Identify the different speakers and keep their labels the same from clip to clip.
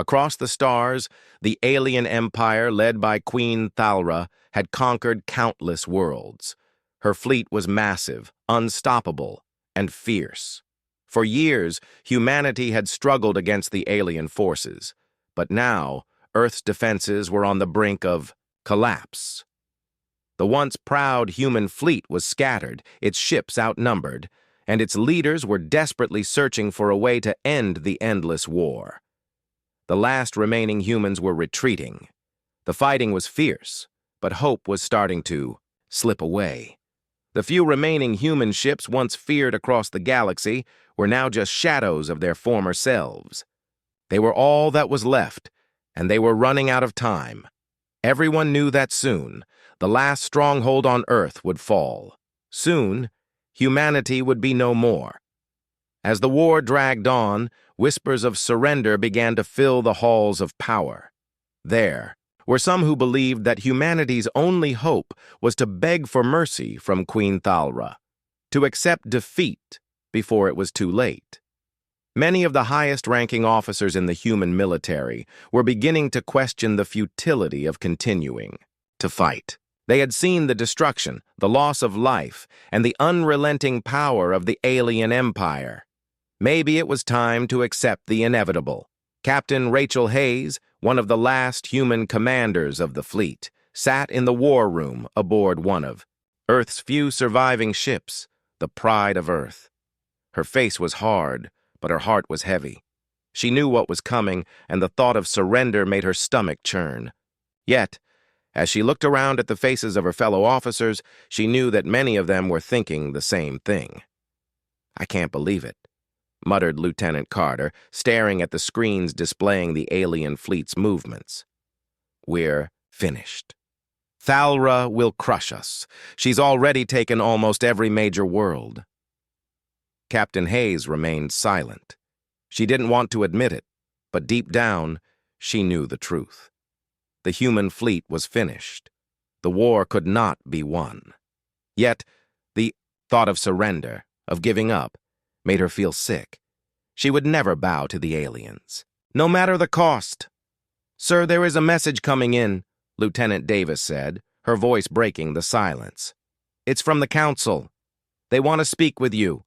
Speaker 1: Across the stars, the alien empire led by Queen Thalra had conquered countless worlds. Her fleet was massive, unstoppable, and fierce. For years, humanity had struggled against the alien forces, but now Earth's defenses were on the brink of collapse. The once proud human fleet was scattered, its ships outnumbered, and its leaders were desperately searching for a way to end the endless war. The last remaining humans were retreating. The fighting was fierce, but hope was starting to slip away. The few remaining human ships once feared across the galaxy were now just shadows of their former selves. They were all that was left, and they were running out of time. Everyone knew that soon, the last stronghold on Earth would fall. Soon, humanity would be no more. As the war dragged on, whispers of surrender began to fill the halls of power. There were some who believed that humanity's only hope was to beg for mercy from Queen Thalra, to accept defeat before it was too late. Many of the highest-ranking officers in the human military were beginning to question the futility of continuing to fight. They had seen the destruction, the loss of life, and the unrelenting power of the alien empire. Maybe it was time to accept the inevitable. Captain Rachel Hayes, one of the last human commanders of the fleet, sat in the war room aboard one of Earth's few surviving ships, the Pride of Earth. Her face was hard, but her heart was heavy. She knew what was coming, and the thought of surrender made her stomach churn. Yet, as she looked around at the faces of her fellow officers, she knew that many of them were thinking the same thing. "I can't believe it," muttered Lieutenant Carter, staring at the screens displaying the alien fleet's movements. "We're finished. Thalra will crush us. She's already taken almost every major world." Captain Hayes remained silent. She didn't want to admit it, but deep down, she knew the truth. The human fleet was finished. The war could not be won. Yet, the thought of surrender, of giving up, made her feel sick. She would never bow to the aliens, no matter the cost. "Sir, there is a message coming in," Lieutenant Davis said, her voice breaking the silence. "It's from the Council. They want to speak with you."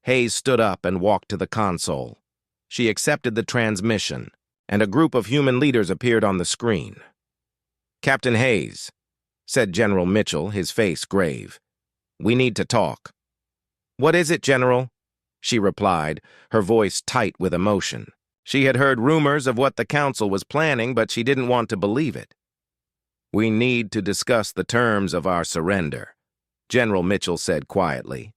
Speaker 1: Hayes stood up and walked to the console. She accepted the transmission, and a group of human leaders appeared on the screen. "Captain Hayes," said General Mitchell, his face grave. "We need to talk." "What is it, General?" she replied, her voice tight with emotion. She had heard rumors of what the Council was planning, but she didn't want to believe it. "We need to discuss the terms of our surrender," General Mitchell said quietly.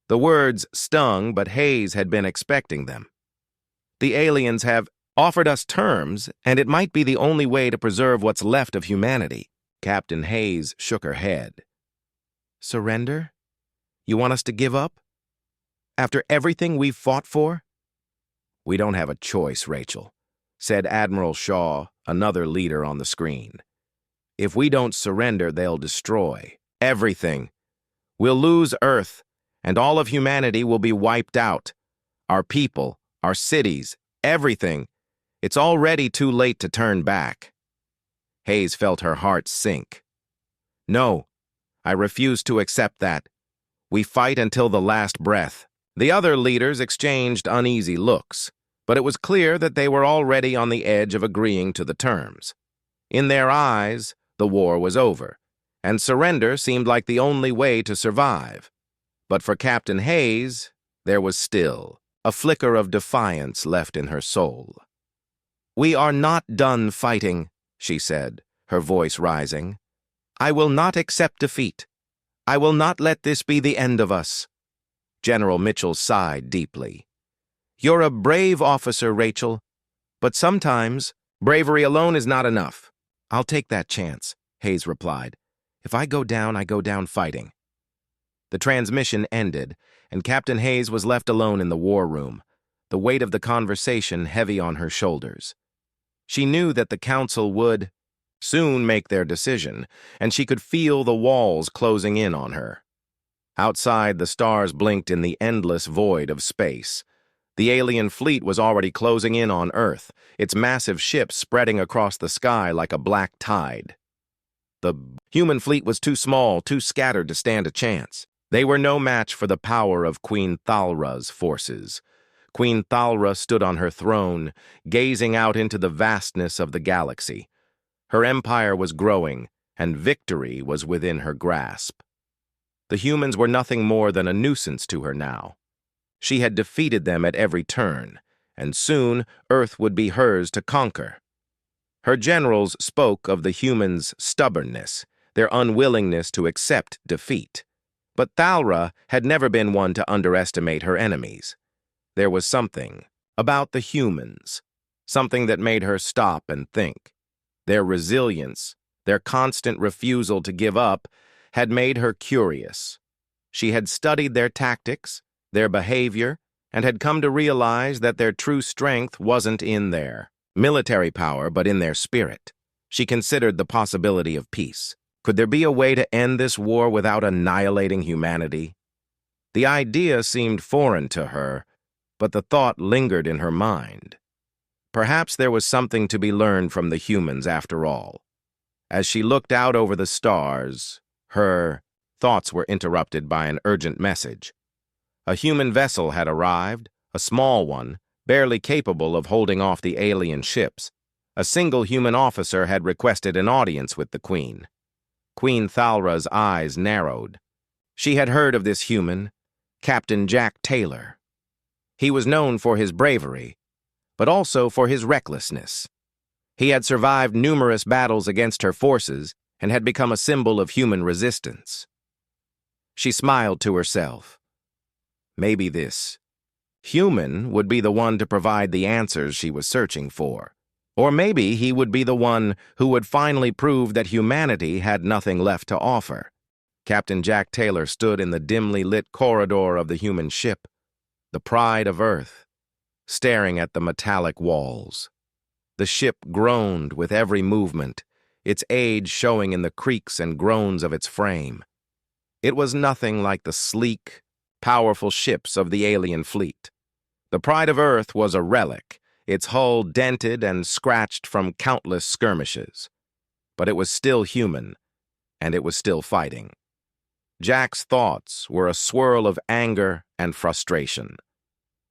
Speaker 1: The words stung, but Hayes had been expecting them. "The aliens have offered us terms, and it might be the only way to preserve what's left of humanity." Captain Hayes shook her head. "Surrender? You want us to give up? After everything we've fought for?" "We don't have a choice, Rachel," said Admiral Shaw, another leader on the screen. "If we don't surrender, they'll destroy everything. We'll lose Earth, and all of humanity will be wiped out. Our people, our cities, everything. It's already too late to turn back." Hayes felt her heart sink. "No, I refuse to accept that. We fight until the last breath." The other leaders exchanged uneasy looks, but it was clear that they were already on the edge of agreeing to the terms. In their eyes, the war was over, and surrender seemed like the only way to survive. But for Captain Hayes, there was still a flicker of defiance left in her soul. "We are not done fighting," she said, her voice rising. "I will not accept defeat. I will not let this be the end of us." General Mitchell sighed deeply. "You're a brave officer, Rachel, but sometimes bravery alone is not enough." "I'll take that chance," Hayes replied. "If I go down fighting." The transmission ended, and Captain Hayes was left alone in the war room, the weight of the conversation heavy on her shoulders. She knew that the Council would soon make their decision, and she could feel the walls closing in on her. Outside, the stars blinked in the endless void of space. The alien fleet was already closing in on Earth, its massive ships spreading across the sky like a black tide. The human fleet was too small, too scattered to stand a chance. They were no match for the power of Queen Thalra's forces. Queen Thalra stood on her throne, gazing out into the vastness of the galaxy. Her empire was growing, and victory was within her grasp. The humans were nothing more than a nuisance to her now. She had defeated them at every turn, and soon Earth would be hers to conquer. Her generals spoke of the humans' stubbornness, their unwillingness to accept defeat. But Thalra had never been one to underestimate her enemies. There was something about the humans, something that made her stop and think. Their resilience, their constant refusal to give up, had made her curious. She had studied their tactics, their behavior, and had come to realize that their true strength wasn't in their military power, but in their spirit. She considered the possibility of peace. Could there be a way to end this war without annihilating humanity? The idea seemed foreign to her, but the thought lingered in her mind. Perhaps there was something to be learned from the humans after all. As she looked out over the stars, her thoughts were interrupted by an urgent message. A human vessel had arrived, a small one, barely capable of holding off the alien ships. A single human officer had requested an audience with the Queen. Queen Thalra's eyes narrowed. She had heard of this human, Captain Jack Taylor. He was known for his bravery, but also for his recklessness. He had survived numerous battles against her forces and had become a symbol of human resistance. She smiled to herself. Maybe this human would be the one to provide the answers she was searching for. Or maybe he would be the one who would finally prove that humanity had nothing left to offer. Captain Jack Taylor stood in the dimly lit corridor of the human ship, the pride of Earth, staring at the metallic walls. The ship groaned with every movement, its age showing in the creaks and groans of its frame. It was nothing like the sleek, powerful ships of the alien fleet. The pride of Earth was a relic, its hull dented and scratched from countless skirmishes. But it was still human, and it was still fighting. Jack's thoughts were a swirl of anger and frustration.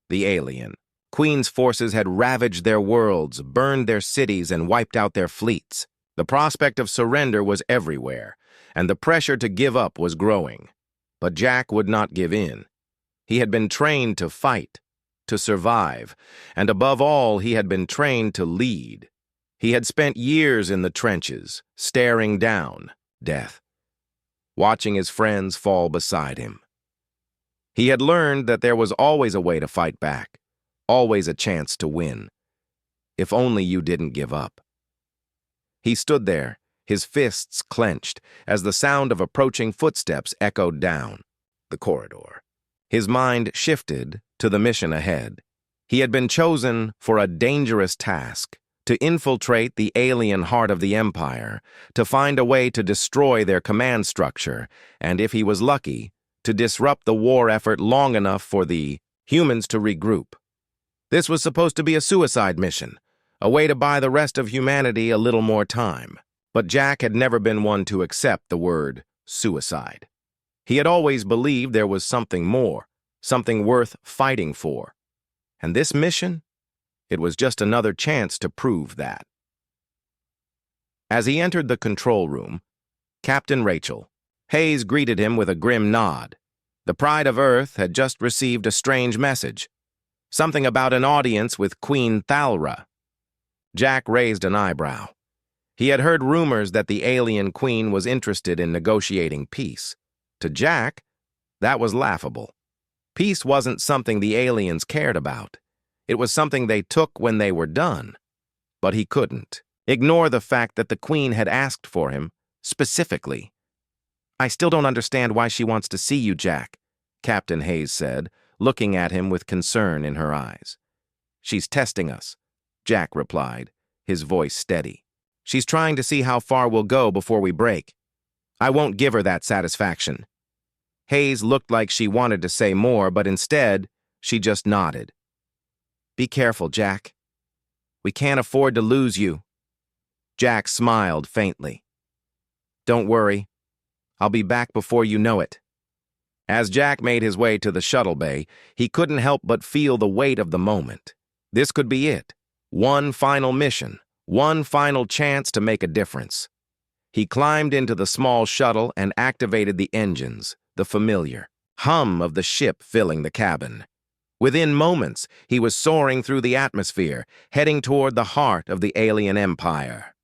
Speaker 1: The alien, Queen's forces had ravaged their worlds, burned their cities, and wiped out their fleets. The prospect of surrender was everywhere, and the pressure to give up was growing. But Jack would not give in. He had been trained to fight, to survive, and above all, he had been trained to lead. He had spent years in the trenches, staring down death, watching his friends fall beside him. He had learned that there was always a way to fight back, always a chance to win, if only you didn't give up. He stood there, his fists clenched, as the sound of approaching footsteps echoed down the corridor. His mind shifted to the mission ahead. He had been chosen for a dangerous task, to infiltrate the alien heart of the Empire, to find a way to destroy their command structure, and if he was lucky, to disrupt the war effort long enough for the humans to regroup. This was supposed to be a suicide mission, a way to buy the rest of humanity a little more time. But Jack had never been one to accept the word suicide. He had always believed there was something more, something worth fighting for. And this mission? It was just another chance to prove that. As he entered the control room, Captain Rachel, Hayes greeted him with a grim nod. The pride of Earth had just received a strange message. Something about an audience with Queen Thalra. Jack raised an eyebrow. He had heard rumors that the alien queen was interested in negotiating peace. To Jack, that was laughable. Peace wasn't something the aliens cared about. It was something they took when they were done. But he couldn't ignore the fact that the queen had asked for him, specifically. "I still don't understand why she wants to see you, Jack," Captain Hayes said, looking at him with concern in her eyes. "She's testing us," Jack replied, his voice steady. "She's trying to see how far we'll go before we break. I won't give her that satisfaction." Hayes looked like she wanted to say more, but instead, she just nodded. Be careful, Jack. We can't afford to lose you. Jack smiled faintly. Don't worry. I'll be back before you know it. As Jack made his way to the shuttle bay, he couldn't help but feel the weight of the moment. This could be it. One final mission. One final chance to make a difference. He climbed into the small shuttle and activated the engines, the familiar hum of the ship filling the cabin. Within moments, he was soaring through the atmosphere, heading toward the heart of the alien empire.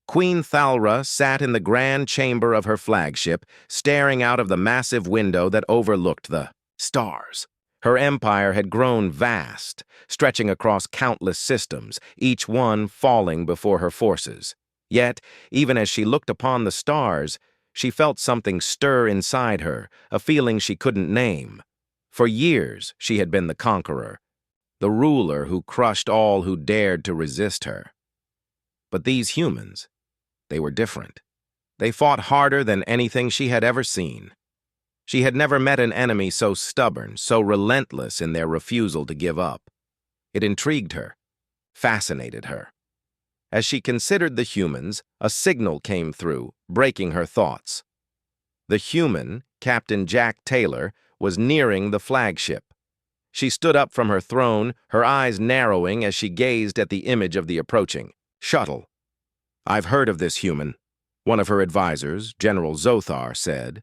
Speaker 1: Queen Thalra sat in the grand chamber of her flagship, staring out of the massive window that overlooked the stars. Her empire had grown vast, stretching across countless systems, each one falling before her forces. Yet, even as she looked upon the stars, she felt something stir inside her, a feeling she couldn't name. For years, she had been the conqueror, the ruler who crushed all who dared to resist her. But these humans, they were different. They fought harder than anything she had ever seen. She had never met an enemy so stubborn, so relentless in their refusal to give up. It intrigued her, fascinated her. As she considered the humans, a signal came through, breaking her thoughts. The human, Captain Jack Taylor, was nearing the flagship. She stood up from her throne, her eyes narrowing as she gazed at the image of the approaching shuttle. I've heard of this human, one of her advisors, General Zothar, said.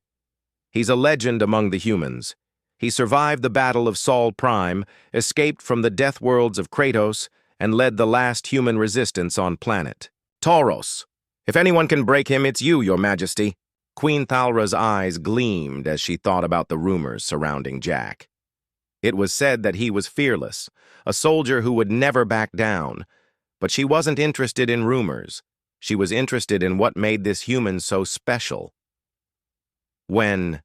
Speaker 1: He's a legend among the humans. He survived the Battle of Sol Prime, escaped from the death worlds of Kratos, and led the last human resistance on planet Tauros. If anyone can break him, it's you, Your Majesty. Queen Thalra's eyes gleamed as she thought about the rumors surrounding Jack. It was said that he was fearless, a soldier who would never back down. But she wasn't interested in rumors. She was interested in what made this human so special. When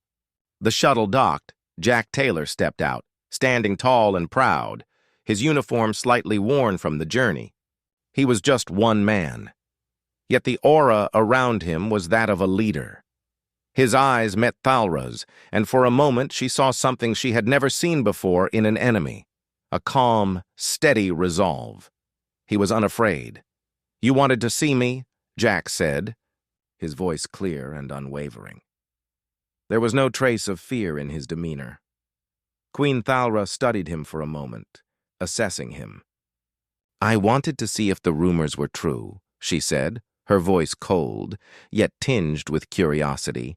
Speaker 1: the shuttle docked, Jack Taylor stepped out, standing tall and proud, his uniform slightly worn from the journey. He was just one man. Yet the aura around him was that of a leader. His eyes met Thalra's, and for a moment she saw something she had never seen before in an enemy, a calm, steady resolve. He was unafraid. You wanted to see me? Jack said, his voice clear and unwavering. There was no trace of fear in his demeanor. Queen Thalra studied him for a moment, assessing him. I wanted to see if the rumors were true, she said, her voice cold, yet tinged with curiosity.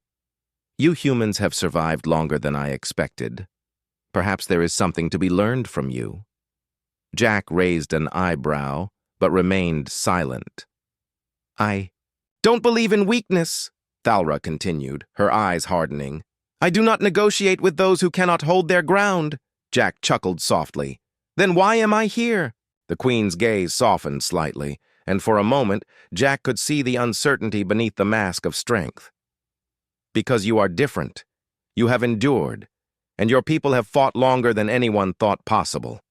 Speaker 1: You humans have survived longer than I expected. Perhaps there is something to be learned from you. Jack raised an eyebrow, but remained silent. I don't believe in weakness, Thalra continued, her eyes hardening. I do not negotiate with those who cannot hold their ground. Jack chuckled softly. Then why am I here? The Queen's gaze softened slightly, and for a moment, Jack could see the uncertainty beneath the mask of strength. Because you are different. You have endured, and your people have fought longer than anyone thought possible.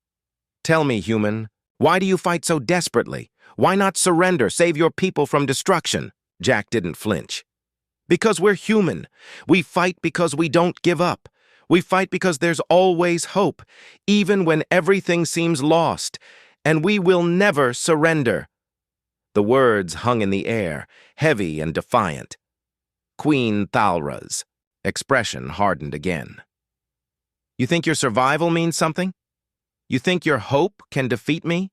Speaker 1: Tell me, human, why do you fight so desperately? Why not surrender, save your people from destruction? Jack didn't flinch. Because we're human. We fight because we don't give up. We fight because there's always hope, even when everything seems lost, and we will never surrender. The words hung in the air, heavy and defiant. Queen Thalra's expression hardened again. You think your survival means something? You think your hope can defeat me?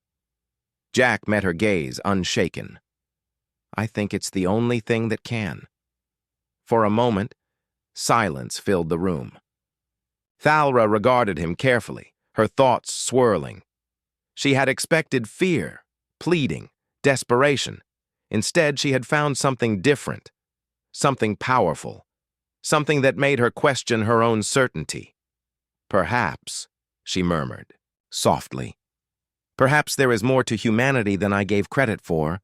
Speaker 1: Jack met her gaze, unshaken. I think it's the only thing that can. For a moment, silence filled the room. Thalra regarded him carefully, her thoughts swirling. She had expected fear, pleading, desperation. Instead, she had found something different, something powerful, something that made her question her own certainty. Perhaps, she murmured, softly. Perhaps there is more to humanity than I gave credit for.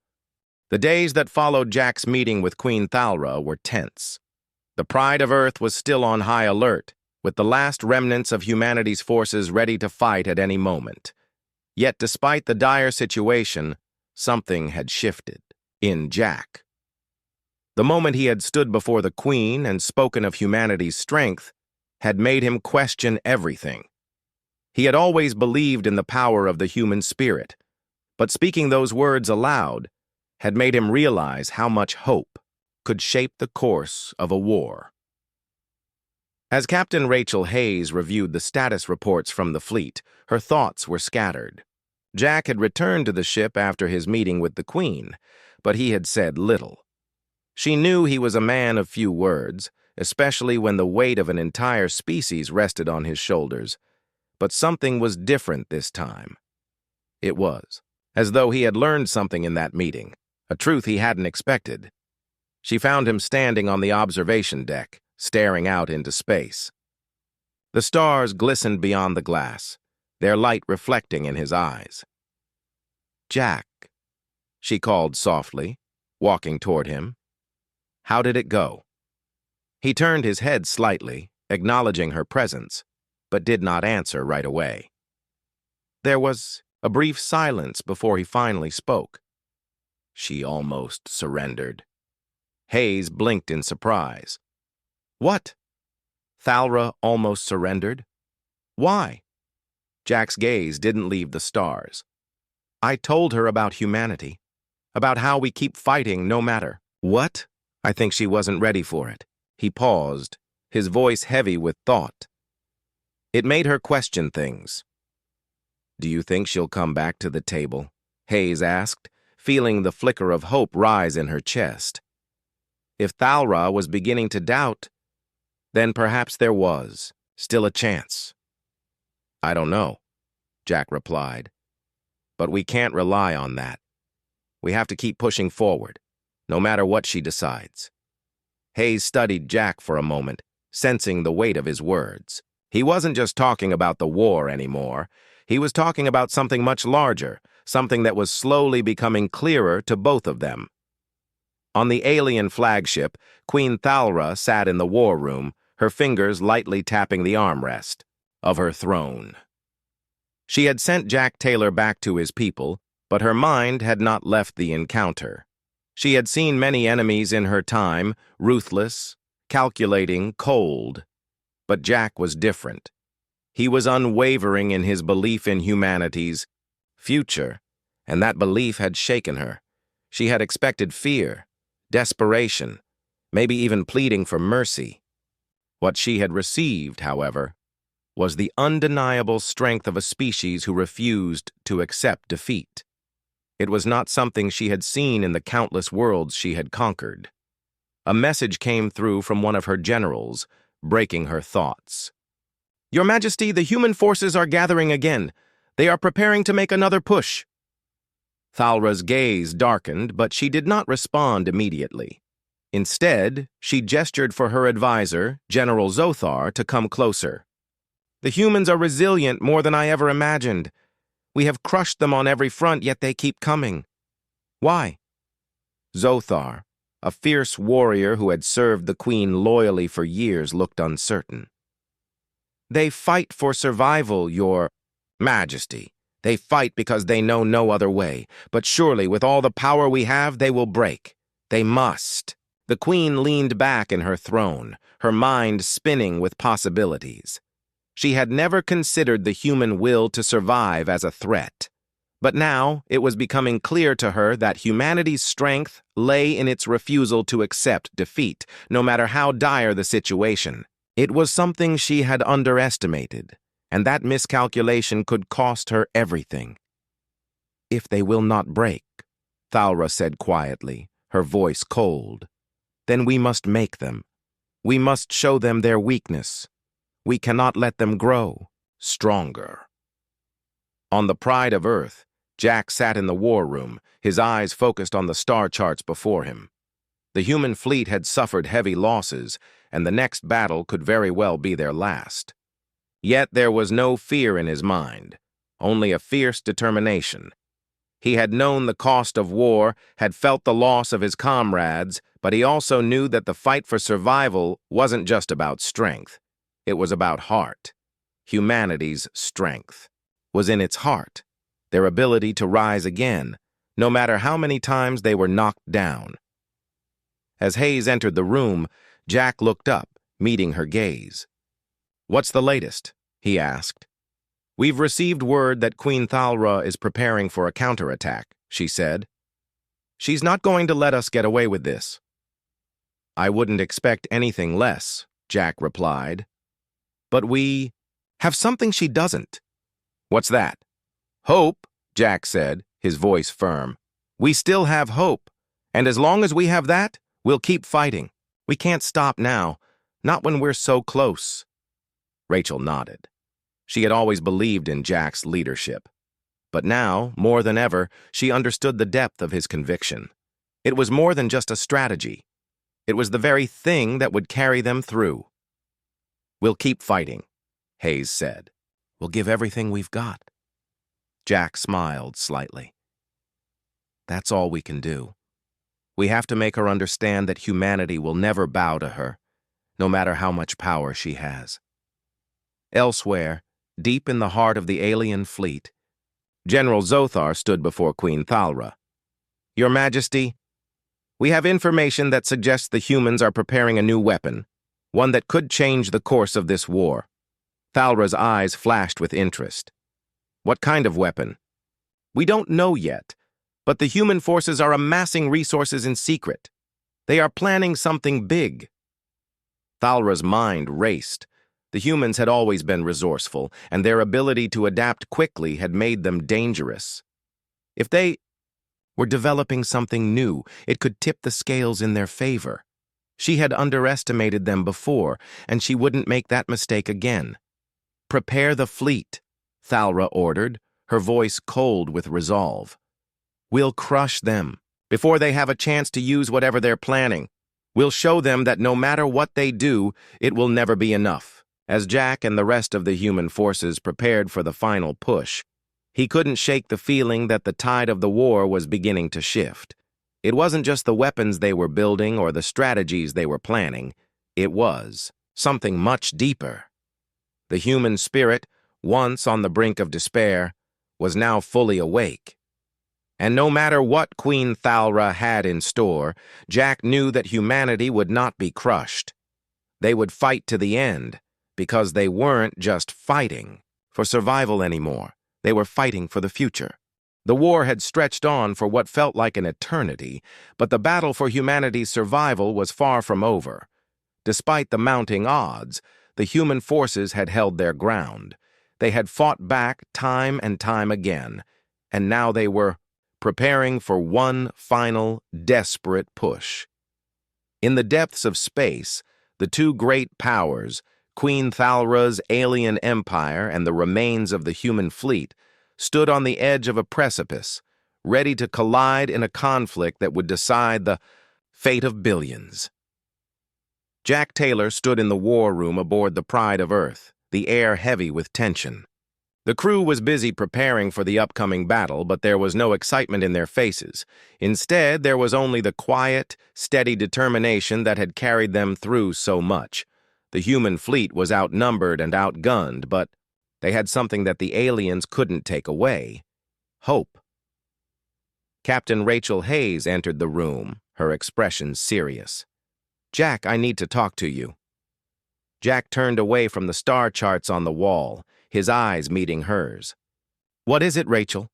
Speaker 1: The days that followed Jack's meeting with Queen Thalra were tense. The pride of Earth was still on high alert, with the last remnants of humanity's forces ready to fight at any moment. Yet despite the dire situation, something had shifted in Jack. The moment he had stood before the Queen and spoken of humanity's strength had made him question everything. He had always believed in the power of the human spirit, but speaking those words aloud had made him realize how much hope could shape the course of a war. As Captain Rachel Hayes reviewed the status reports from the fleet, her thoughts were scattered. Jack had returned to the ship after his meeting with the Queen, but he had said little. She knew he was a man of few words, especially when the weight of an entire species rested on his shoulders. But something was different this time. It was as though he had learned something in that meeting, a truth he hadn't expected. She found him standing on the observation deck, staring out into space. The stars glistened beyond the glass, their light reflecting in his eyes. "Jack," she called softly, walking toward him. "How did it go?" He turned his head slightly, acknowledging her presence, but did not answer right away. There was a brief silence before he finally spoke. "She almost surrendered." Hayes blinked in surprise. "What? Thalra almost surrendered? Why?" Jack's gaze didn't leave the stars. "I told her about humanity, about how we keep fighting no matter." "What?" I think she wasn't ready for it. He paused, his voice heavy with thought. It made her question things. "Do you think she'll come back to the table?" Hayes asked, feeling the flicker of hope rise in her chest. If Thalra was beginning to doubt, then perhaps there was still a chance. "I don't know," Jack replied. "But we can't rely on that. We have to keep pushing forward, no matter what she decides." Hayes studied Jack for a moment, sensing the weight of his words. He wasn't just talking about the war anymore. He was talking about something much larger, something that was slowly becoming clearer to both of them. On the alien flagship, Queen Thalra sat in the war room, her fingers lightly tapping the armrest of her throne. She had sent Jack Taylor back to his people, but her mind had not left the encounter. She had seen many enemies in her time, ruthless, calculating, cold. But Jack was different. He was unwavering in his belief in humanity's future, and that belief had shaken her. She had expected fear, desperation, maybe even pleading for mercy. What she had received, however, was the undeniable strength of a species who refused to accept defeat. It was not something she had seen in the countless worlds she had conquered. A message came through from one of her generals, breaking her thoughts. "Your Majesty, the human forces are gathering again. They are preparing to make another push." Thalra's gaze darkened, but she did not respond immediately. Instead, she gestured for her advisor, General Zothar, to come closer. "The humans are resilient more than I ever imagined. We have crushed them on every front, yet they keep coming. Why?" Zothar, a fierce warrior who had served the Queen loyally for years, looked uncertain. "They fight for survival, Your Majesty. They fight because they know no other way. But surely, with all the power we have, they will break. They must." The Queen leaned back in her throne, her mind spinning with possibilities. She had never considered the human will to survive as a threat. But now it was becoming clear to her that humanity's strength lay in its refusal to accept defeat, no matter how dire the situation. It was something she had underestimated, and that miscalculation could cost her everything. "If they will not break," Thalra said quietly, her voice cold, "then we must make them. We must show them their weakness. We cannot let them grow stronger." On the Pride of Earth, Jack sat in the war room, his eyes focused on the star charts before him. The human fleet had suffered heavy losses, and the next battle could very well be their last. Yet there was no fear in his mind, only a fierce determination. He had known the cost of war, had felt the loss of his comrades, but he also knew that the fight for survival wasn't just about strength. It was about heart. Humanity's strength was in its heart, their ability to rise again, no matter how many times they were knocked down. As Hayes entered the room, Jack looked up, meeting her gaze. "What's the latest?" he asked. We've received word that Queen Thalra is preparing for a counterattack, she said. She's not going to let us get away with this. I wouldn't expect anything less, Jack replied. But we have something she doesn't. What's that? Hope, Jack said, his voice firm. We still have hope, and as long as we have that, we'll keep fighting. We can't stop now, not when we're so close. Rachel nodded. She had always believed in Jack's leadership. But now, more than ever, she understood the depth of his conviction. It was more than just a strategy. It was the very thing that would carry them through. We'll keep fighting, Hayes said. We'll give everything we've got. Jack smiled slightly. That's all we can do. We have to make her understand that humanity will never bow to her, no matter how much power she has. Elsewhere, deep in the heart of the alien fleet, General Zothar stood before Queen Thalra. Your Majesty, we have information that suggests the humans are preparing a new weapon, one that could change the course of this war. Thalra's eyes flashed with interest. What kind of weapon? We don't know yet, but the human forces are amassing resources in secret. They are planning something big. Thalra's mind raced. The humans had always been resourceful, and their ability to adapt quickly had made them dangerous. If they were developing something new, it could tip the scales in their favor. She had underestimated them before, and she wouldn't make that mistake again. Prepare the fleet, Thalra ordered, her voice cold with resolve. We'll crush them before they have a chance to use whatever they're planning. We'll show them that no matter what they do, it will never be enough. As Jack and the rest of the human forces prepared for the final push, he couldn't shake the feeling that the tide of the war was beginning to shift. It wasn't just the weapons they were building or the strategies they were planning. It was something much deeper. The human spirit, once on the brink of despair, was now fully awake. And no matter what Queen Thalra had in store, Jack knew that humanity would not be crushed. They would fight to the end, because they weren't just fighting for survival anymore. They were fighting for the future. The war had stretched on for what felt like an eternity, but the battle for humanity's survival was far from over. Despite the mounting odds, the human forces had held their ground. They had fought back time and time again, and now they were preparing for one final, desperate push. In the depths of space, the two great powers, Queen Thalra's alien empire and the remains of the human fleet, stood on the edge of a precipice, ready to collide in a conflict that would decide the fate of billions. Jack Taylor stood in the war room aboard the Pride of Earth, the air heavy with tension. The crew was busy preparing for the upcoming battle, but there was no excitement in their faces. Instead, there was only the quiet, steady determination that had carried them through so much. The human fleet was outnumbered and outgunned, but they had something that the aliens couldn't take away: hope. Captain Rachel Hayes entered the room, her expression serious. Jack, I need to talk to you. Jack turned away from the star charts on the wall, his eyes meeting hers. What is it, Rachel?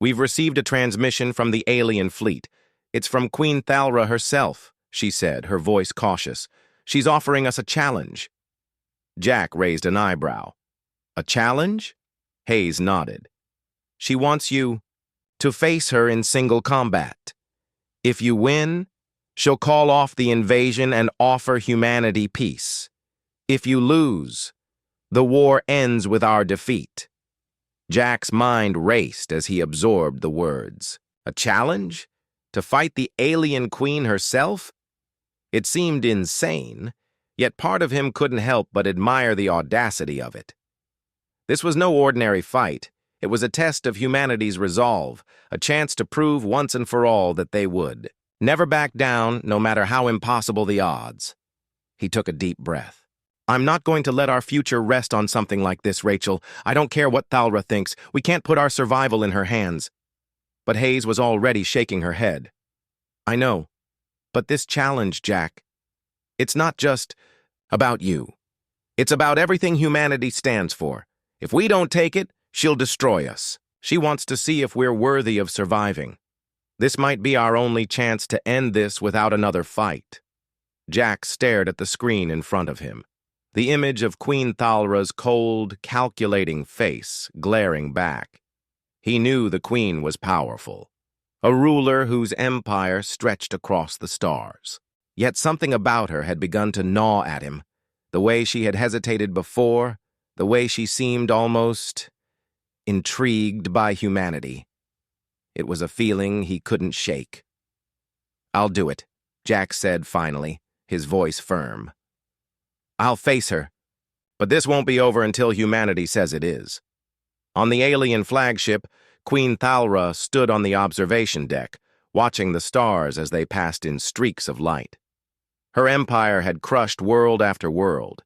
Speaker 1: We've received a transmission from the alien fleet. It's from Queen Thalra herself, she said, her voice cautious. She's offering us a challenge. Jack raised an eyebrow. A challenge? Hayes nodded. She wants you to face her in single combat. If you win, she'll call off the invasion and offer humanity peace. If you lose, the war ends with our defeat. Jack's mind raced as he absorbed the words. A challenge? To fight the alien queen herself? It seemed insane, yet part of him couldn't help but admire the audacity of it. This was no ordinary fight. It was a test of humanity's resolve, a chance to prove once and for all that they would never back down, no matter how impossible the odds. He took a deep breath. I'm not going to let our future rest on something like this, Rachel. I don't care what Thalra thinks. We can't put our survival in her hands. But Hayes was already shaking her head. I know. But this challenge, Jack, it's not just about you. It's about everything humanity stands for. If we don't take it, she'll destroy us. She wants to see if we're worthy of surviving. This might be our only chance to end this without another fight." Jack stared at the screen in front of him, the image of Queen Thalra's cold, calculating face glaring back. He knew the queen was powerful, a ruler whose empire stretched across the stars. Yet something about her had begun to gnaw at him, the way she had hesitated before, the way she seemed almost intrigued by humanity. It was a feeling he couldn't shake. "I'll do it," Jack said finally, his voice firm. "I'll face her, but this won't be over until humanity says it is." On the alien flagship, Queen Thalra stood on the observation deck, watching the stars as they passed in streaks of light. Her empire had crushed world after world,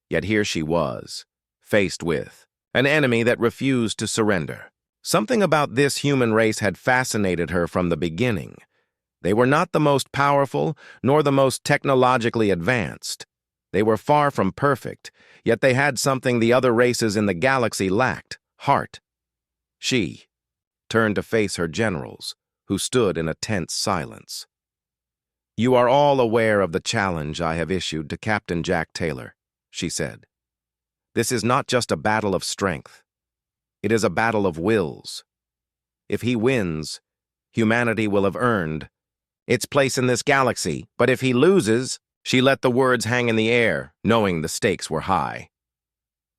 Speaker 1: yet here she was, faced with an enemy that refused to surrender. Something about this human race had fascinated her from the beginning. They were not the most powerful, nor the most technologically advanced. They were far from perfect, yet they had something the other races in the galaxy lacked: heart. She turned to face her generals, who stood in a tense silence. "You are all aware of the challenge I have issued to Captain Jack Taylor," she said. "This is not just a battle of strength. It is a battle of wills. If he wins, humanity will have earned its place in this galaxy, but if he loses—" She let the words hang in the air, knowing the stakes were high.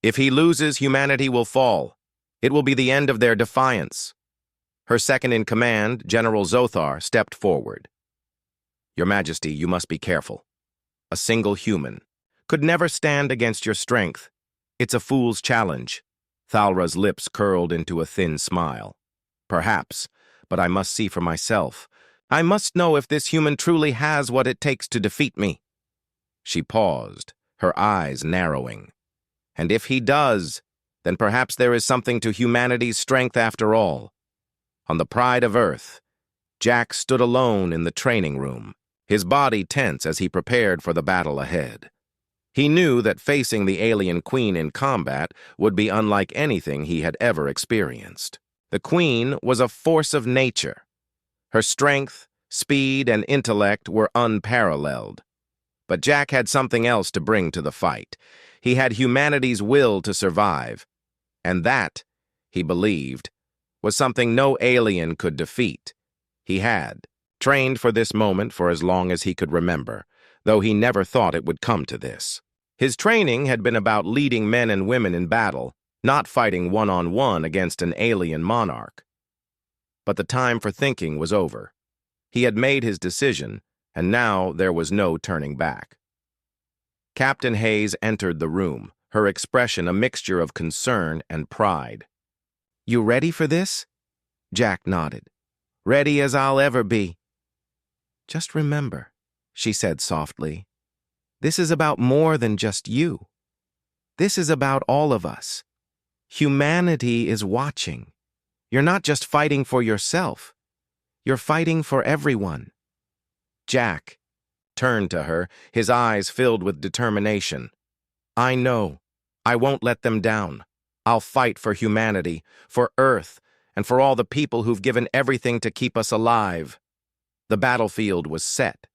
Speaker 1: "If he loses, humanity will fall. It will be the end of their defiance." Her second-in-command, General Zothar, stepped forward. "Your Majesty, you must be careful. A single human could never stand against your strength. It's a fool's challenge." Thalra's lips curled into a thin smile. "Perhaps, but I must see for myself. I must know if this human truly has what it takes to defeat me." She paused, her eyes narrowing. "And if he does, then perhaps there is something to humanity's strength after all." On the Pride of Earth, Jack stood alone in the training room, his body tense as he prepared for the battle ahead. He knew that facing the alien queen in combat would be unlike anything he had ever experienced. The queen was a force of nature. Her strength, speed, and intellect were unparalleled. But Jack had something else to bring to the fight. He had humanity's will to survive, and that, he believed, was something no alien could defeat. He had trained for this moment for as long as he could remember, though he never thought it would come to this. His training had been about leading men and women in battle, not fighting one-on-one against an alien monarch. But the time for thinking was over. He had made his decision, and now there was no turning back. Captain Hayes entered the room, her expression a mixture of concern and pride. "You ready for this?" Jack nodded. "Ready as I'll ever be." "Just remember," she said softly, "this is about more than just you. This is about all of us. Humanity is watching. You're not just fighting for yourself. You're fighting for everyone." Jack turned to her, his eyes filled with determination. "I know. I won't let them down. I'll fight for humanity, for Earth, and for all the people who've given everything to keep us alive." The battlefield was set.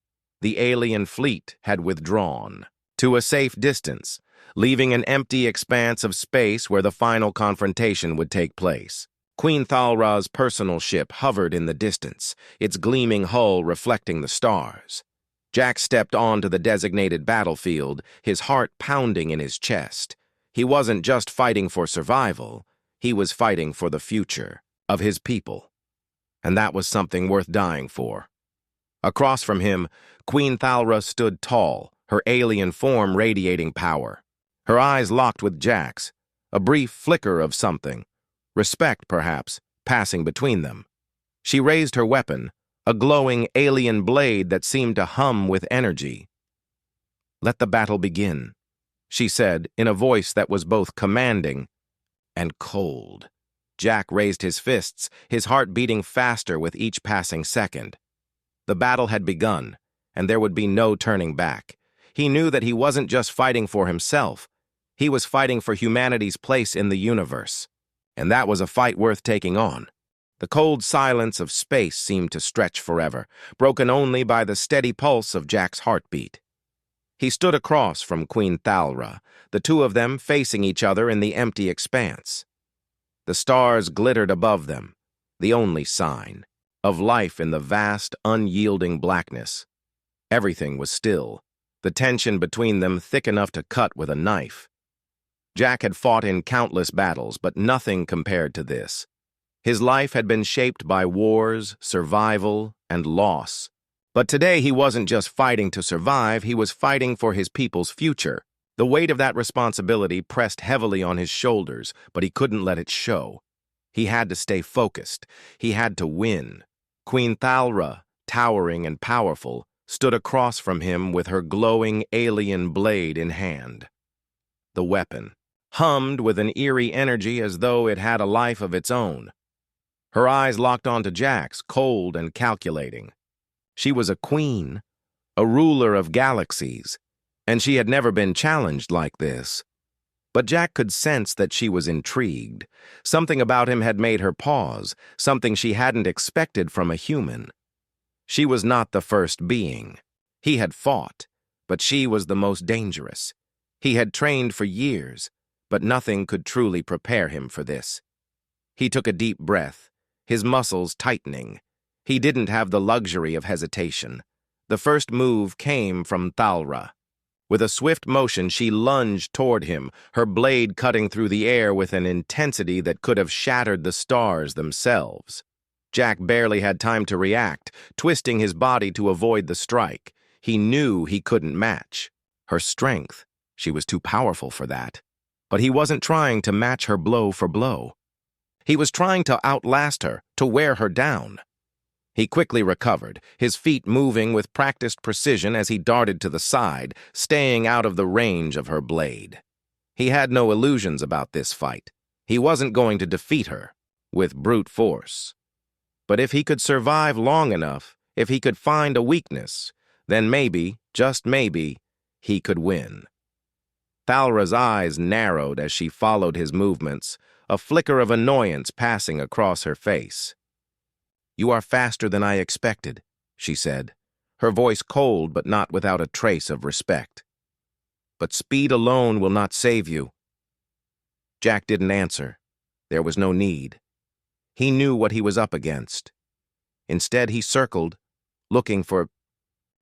Speaker 1: The alien fleet had withdrawn to a safe distance, leaving an empty expanse of space where the final confrontation would take place. Queen Thalra's personal ship hovered in the distance, its gleaming hull reflecting the stars. Jack stepped onto the designated battlefield, his heart pounding in his chest. He wasn't just fighting for survival, he was fighting for the future of his people. And that was something worth dying for. Across from him, Queen Thalra stood tall, her alien form radiating power. Her eyes locked with Jack's, a brief flicker of something, respect perhaps, passing between them. She raised her weapon, a glowing alien blade that seemed to hum with energy. "Let the battle begin," she said in a voice that was both commanding and cold. Jack raised his fists, his heart beating faster with each passing second. The battle had begun, and there would be no turning back. He knew that he wasn't just fighting for himself. He was fighting for humanity's place in the universe, and that was a fight worth taking on. The cold silence of space seemed to stretch forever, broken only by the steady pulse of Jack's heartbeat. He stood across from Queen Thalra, the two of them facing each other in the empty expanse. The stars glittered above them, the only sign of life in the vast, unyielding blackness. Everything was still, the tension between them thick enough to cut with a knife. Jack had fought in countless battles, but nothing compared to this. His life had been shaped by wars, survival, and loss. But today he wasn't just fighting to survive, he was fighting for his people's future. The weight of that responsibility pressed heavily on his shoulders, but he couldn't let it show. He had to stay focused. He had to win. Queen Thalra, towering and powerful, stood across from him with her glowing alien blade in hand. The weapon hummed with an eerie energy as though it had a life of its own. Her eyes locked onto Jack's, cold and calculating. She was a queen, a ruler of galaxies, and she had never been challenged like this. But Jack could sense that she was intrigued. Something about him had made her pause, something she hadn't expected from a human. She was not the first being. He had fought, but she was the most dangerous. He had trained for years, but nothing could truly prepare him for this. He took a deep breath, his muscles tightening. He didn't have the luxury of hesitation. The first move came from Thalra. With a swift motion, she lunged toward him, her blade cutting through the air with an intensity that could have shattered the stars themselves. Jack barely had time to react, twisting his body to avoid the strike. He knew he couldn't match her strength. She was too powerful for that. But he wasn't trying to match her blow for blow. He was trying to outlast her, to wear her down. He quickly recovered, his feet moving with practiced precision as he darted to the side, staying out of the range of her blade. He had no illusions about this fight. He wasn't going to defeat her with brute force. But if he could survive long enough, if he could find a weakness, then maybe, just maybe, he could win. Thalra's eyes narrowed as she followed his movements, a flicker of annoyance passing across her face. "You are faster than I expected," she said, her voice cold but not without a trace of respect. "But speed alone will not save you." Jack didn't answer. There was no need. He knew what he was up against. Instead, he circled, looking for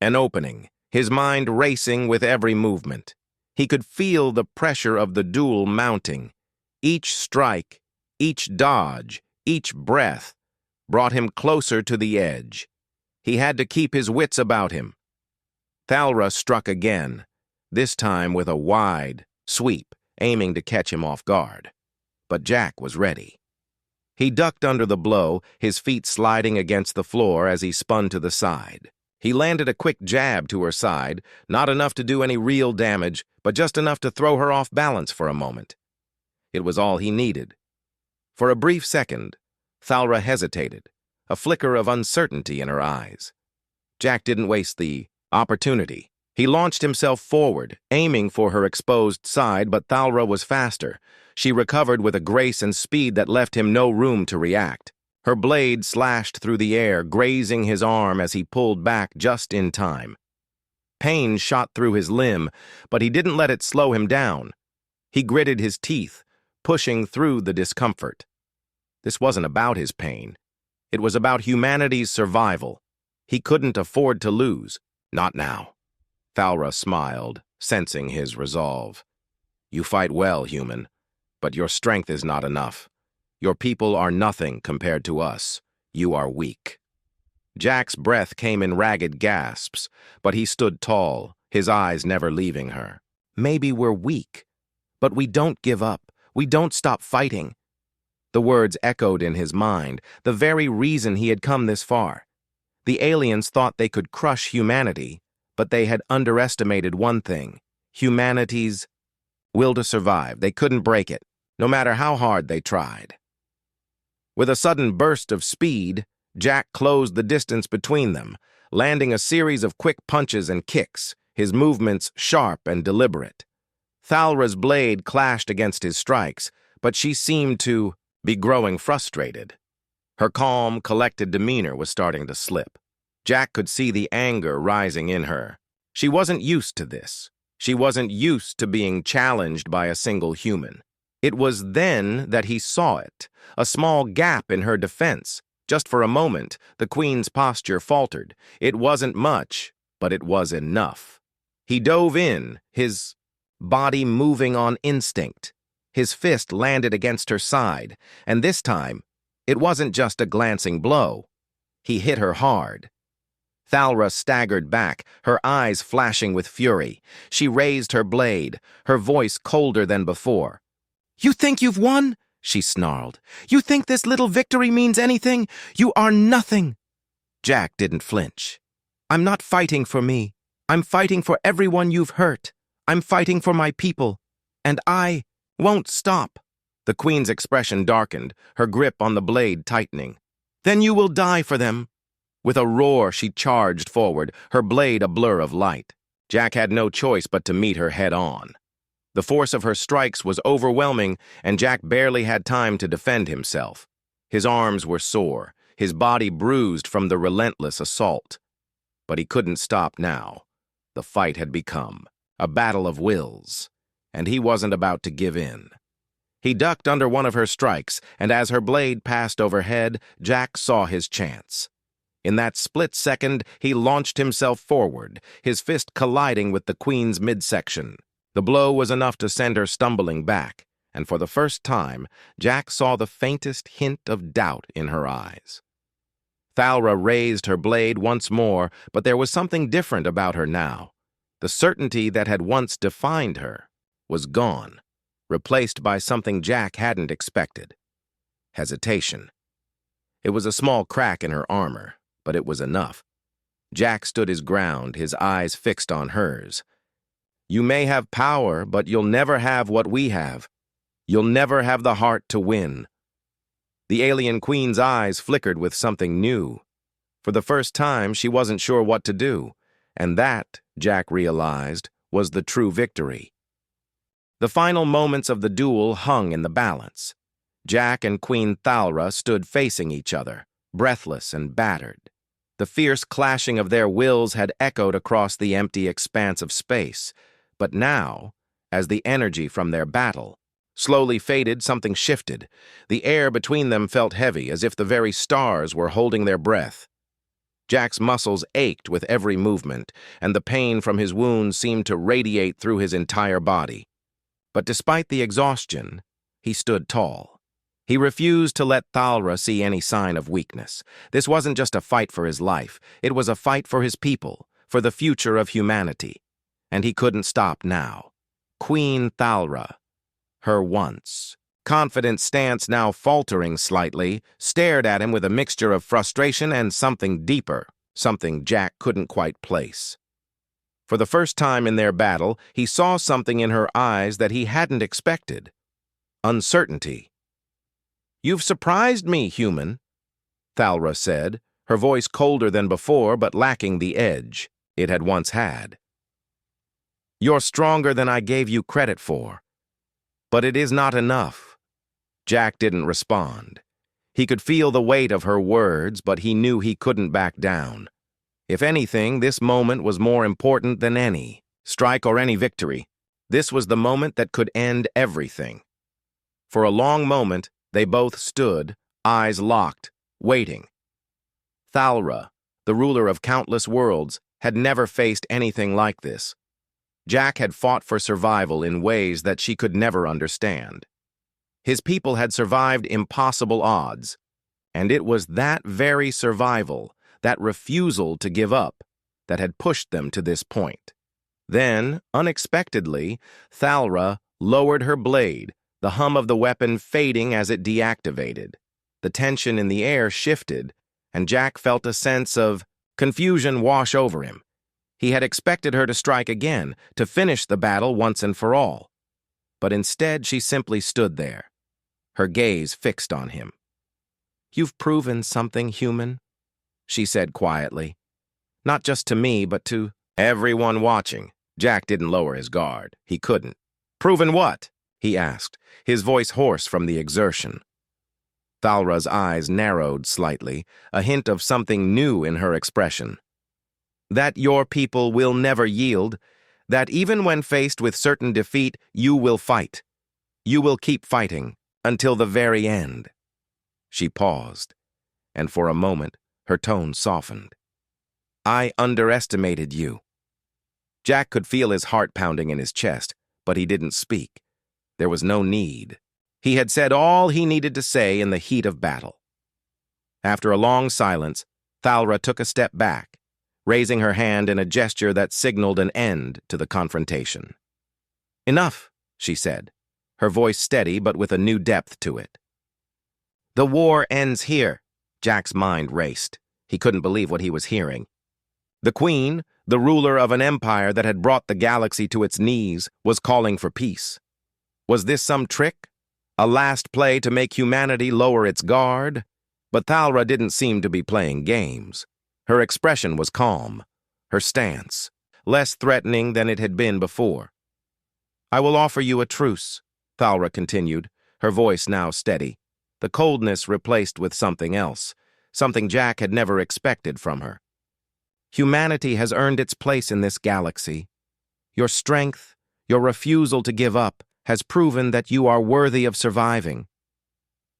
Speaker 1: an opening, his mind racing with every movement. He could feel the pressure of the duel mounting. Each strike, each dodge, each breath brought him closer to the edge. He had to keep his wits about him. Thalra struck again, this time with a wide sweep, aiming to catch him off guard. But Jack was ready. He ducked under the blow, his feet sliding against the floor as he spun to the side. He landed a quick jab to her side, not enough to do any real damage, but just enough to throw her off balance for a moment. It was all he needed. For a brief second, Thalra hesitated, a flicker of uncertainty in her eyes. Jack didn't waste the opportunity. He launched himself forward, aiming for her exposed side, but Thalra was faster. She recovered with a grace and speed that left him no room to react. Her blade slashed through the air, grazing his arm as he pulled back just in time. Pain shot through his limb, but he didn't let it slow him down. He gritted his teeth, pushing through the discomfort. This wasn't about his pain. It was about humanity's survival. He couldn't afford to lose. Not now. Thalra smiled, sensing his resolve. "You fight well, human, but your strength is not enough. Your people are nothing compared to us. You are weak." Jack's breath came in ragged gasps, but he stood tall, his eyes never leaving her. "Maybe we're weak, but we don't give up. We don't stop fighting." The words echoed in his mind, the very reason he had come this far. The aliens thought they could crush humanity, but they had underestimated one thing: humanity's will to survive. They couldn't break it, no matter how hard they tried. With a sudden burst of speed, Jack closed the distance between them, landing a series of quick punches and kicks, his movements sharp and deliberate. Thalra's blade clashed against his strikes, but she seemed to be growing frustrated. Her calm, collected demeanor was starting to slip. Jack could see the anger rising in her. She wasn't used to this. She wasn't used to being challenged by a single human. It was then that he saw it, a small gap in her defense. Just for a moment, the queen's posture faltered. It wasn't much, but it was enough. He dove in, his body moving on instinct. His fist landed against her side, and this time, it wasn't just a glancing blow. He hit her hard. Thalra staggered back, her eyes flashing with fury. She raised her blade, her voice colder than before. "You think you've won?" she snarled. "You think this little victory means anything? You are nothing." Jack didn't flinch. "I'm not fighting for me. I'm fighting for everyone you've hurt. I'm fighting for my people. And I won't stop." The queen's expression darkened, her grip on the blade tightening. "Then you will die for them." With a roar, she charged forward, her blade a blur of light. Jack had no choice but to meet her head-on. The force of her strikes was overwhelming, and Jack barely had time to defend himself. His arms were sore, his body bruised from the relentless assault. But he couldn't stop now. The fight had become a battle of wills, and he wasn't about to give in. He ducked under one of her strikes, and as her blade passed overhead, Jack saw his chance. In that split second, he launched himself forward, his fist colliding with the queen's midsection. The blow was enough to send her stumbling back, and for the first time, Jack saw the faintest hint of doubt in her eyes. Thalra raised her blade once more, but there was something different about her now. The certainty that had once defined her was gone, replaced by something Jack hadn't expected. Hesitation. It was a small crack in her armor, but it was enough. Jack stood his ground, his eyes fixed on hers. "You may have power, but you'll never have what we have. You'll never have the heart to win." The alien queen's eyes flickered with something new. For the first time, she wasn't sure what to do, and that, Jack realized, was the true victory. The final moments of the duel hung in the balance. Jack and Queen Thalra stood facing each other, breathless and battered. The fierce clashing of their wills had echoed across the empty expanse of space. But now, as the energy from their battle slowly faded, something shifted. The air between them felt heavy, as if the very stars were holding their breath. Jack's muscles ached with every movement, and the pain from his wounds seemed to radiate through his entire body. But despite the exhaustion, he stood tall. He refused to let Thalra see any sign of weakness. This wasn't just a fight for his life. It was a fight for his people, for the future of humanity. And he couldn't stop now. Queen Thalra, her once confident stance now faltering slightly, stared at him with a mixture of frustration and something deeper, something Jack couldn't quite place. For the first time in their battle, he saw something in her eyes that he hadn't expected. Uncertainty. "You've surprised me, human," Thalra said, her voice colder than before but lacking the edge it had once had. "You're stronger than I gave you credit for. But it is not enough." Jack didn't respond. He could feel the weight of her words, but he knew he couldn't back down. If anything, this moment was more important than any strike or any victory. This was the moment that could end everything. For a long moment, they both stood, eyes locked, waiting. Thalra, the ruler of countless worlds, had never faced anything like this. Jack had fought for survival in ways that she could never understand. His people had survived impossible odds, and it was that very survival, that refusal to give up, that had pushed them to this point. Then, unexpectedly, Thalra lowered her blade, the hum of the weapon fading as it deactivated. The tension in the air shifted, and Jack felt a sense of confusion wash over him. He had expected her to strike again, to finish the battle once and for all. But instead, she simply stood there, her gaze fixed on him. "You've proven something, human," she said quietly. "Not just to me, but to everyone watching." Jack didn't lower his guard. He couldn't. Proven what? He asked, his voice hoarse from the exertion. Thalra's eyes narrowed slightly, a hint of something new in her expression. That your people will never yield, that even when faced with certain defeat, you will fight. You will keep fighting until the very end. She paused, and for a moment, her tone softened. I underestimated you. Jack could feel his heart pounding in his chest, but he didn't speak. There was no need. He had said all he needed to say in the heat of battle. After a long silence, Thalra took a step back, raising her hand in a gesture that signaled an end to the confrontation. Enough, she said, her voice steady but with a new depth to it. The war ends here. Jack's mind raced. He couldn't believe what he was hearing. The Queen, the ruler of an empire that had brought the galaxy to its knees, was calling for peace. Was this some trick? A last play to make humanity lower its guard? But Thalra didn't seem to be playing games. Her expression was calm, her stance less threatening than it had been before. I will offer you a truce, Thalra continued, her voice now steady, the coldness replaced with something else, something Jack had never expected from her. Humanity has earned its place in this galaxy. Your strength, your refusal to give up, has proven that you are worthy of surviving.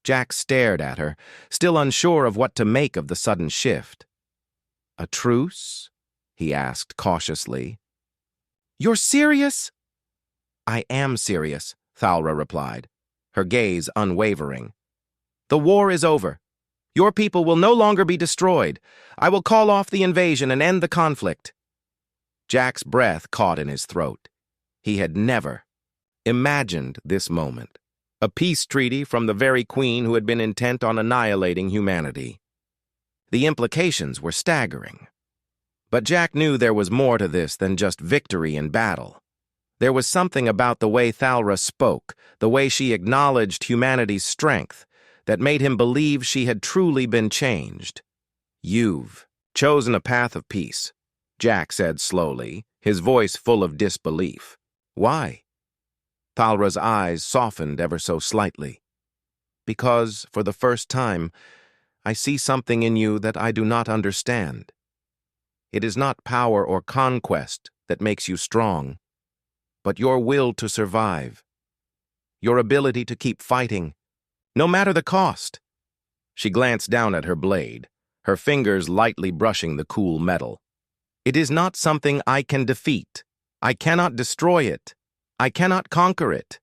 Speaker 1: Jack stared at her, still unsure of what to make of the sudden shift. A truce? He asked cautiously. You're serious? I am serious, Thalra replied, her gaze unwavering. The war is over. Your people will no longer be destroyed. I will call off the invasion and end the conflict. Jack's breath caught in his throat. He had never imagined this moment. A peace treaty from the very Queen who had been intent on annihilating humanity. The implications were staggering. But Jack knew there was more to this than just victory in battle. There was something about the way Thalra spoke, the way she acknowledged humanity's strength, that made him believe she had truly been changed. You've chosen a path of peace, Jack said slowly, his voice full of disbelief. Why? Thalra's eyes softened ever so slightly. Because, for the first time, I see something in you that I do not understand. It is not power or conquest that makes you strong, but your will to survive, your ability to keep fighting, no matter the cost. She glanced down at her blade, her fingers lightly brushing the cool metal. It is not something I can defeat. I cannot destroy it. I cannot conquer it.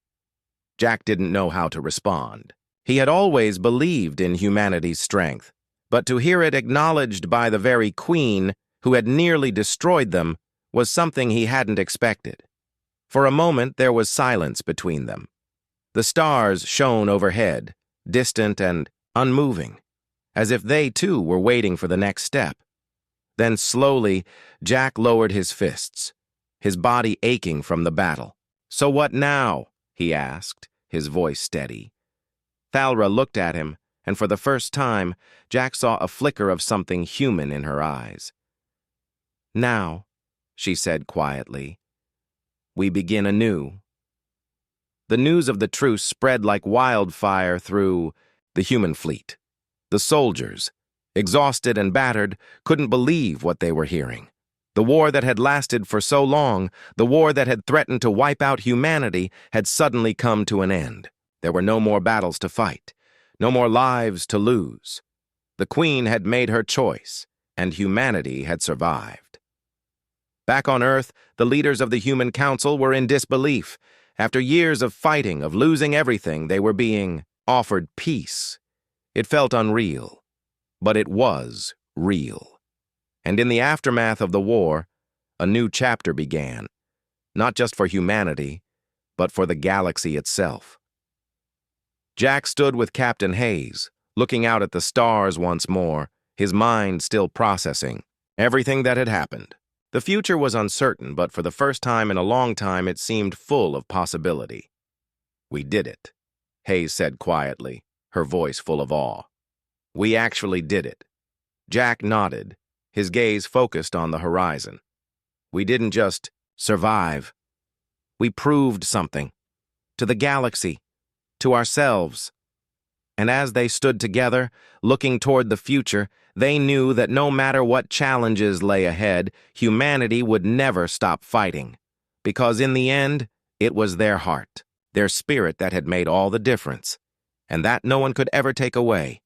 Speaker 1: Jack didn't know how to respond. He had always believed in humanity's strength, but to hear it acknowledged by the very Queen who had nearly destroyed them was something he hadn't expected. For a moment there was silence between them. The stars shone overhead, distant and unmoving, as if they too were waiting for the next step. Then slowly, Jack lowered his fists, his body aching from the battle. So what now? He asked, his voice steady. Thalra looked at him, and for the first time, Jack saw a flicker of something human in her eyes. Now, she said quietly, we begin anew. The news of the truce spread like wildfire through the human fleet. The soldiers, exhausted and battered, couldn't believe what they were hearing. The war that had lasted for so long, the war that had threatened to wipe out humanity, had suddenly come to an end. There were no more battles to fight, no more lives to lose. The Queen had made her choice, and humanity had survived. Back on Earth, the leaders of the Human Council were in disbelief. After years of fighting, of losing everything, they were being offered peace. It felt unreal, but it was real. And in the aftermath of the war, a new chapter began, not just for humanity, but for the galaxy itself. Jack stood with Captain Hayes, looking out at the stars once more, his mind still processing everything that had happened. The future was uncertain, but for the first time in a long time it seemed full of possibility. We did it, Hayes said quietly, her voice full of awe. We actually did it. Jack nodded, his gaze focused on the horizon. We didn't just survive. We proved something. to the galaxy, to ourselves. And as they stood together, looking toward the future, they knew that no matter what challenges lay ahead, humanity would never stop fighting. Because in the end, it was their heart, their spirit that had made all the difference, and that no one could ever take away.